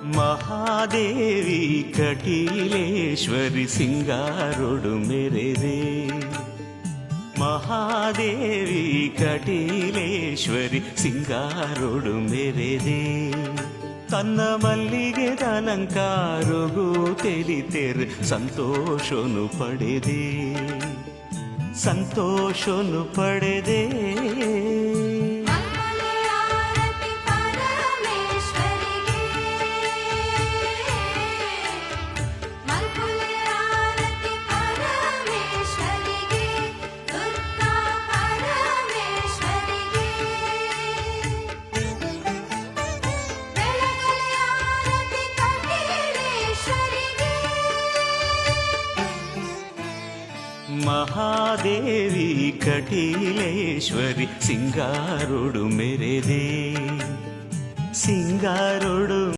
ಮಹಾದೇವಿ ಕಟೀಲೇಶ್ವರಿ ಸಿಂಗಾರೊಡು ಮೆರೆದೆ. ಮಹಾದೇವಿ ಕಟೀಲೇಶ್ವರಿ ಸಿಂಗಾರೊಡು ಮೆರೆದೆ. ತನ್ನ ಮಲ್ಲಿಗೆದ ಅಲಂಕಾರಗೂ ತೆಲಿತೆರ್ ಸಂತೋಷನು ಪಡೆದೆ. ಸಂತೋಷನು ಪಡೆದೆ. ಮಹಾದೇವಿ ಕಟೀಲೇಶ್ವರಿ ಸಿಂಗಾರೊಡು ಮೆರೆದೆ. ಸಿಂಗಾರೊಡು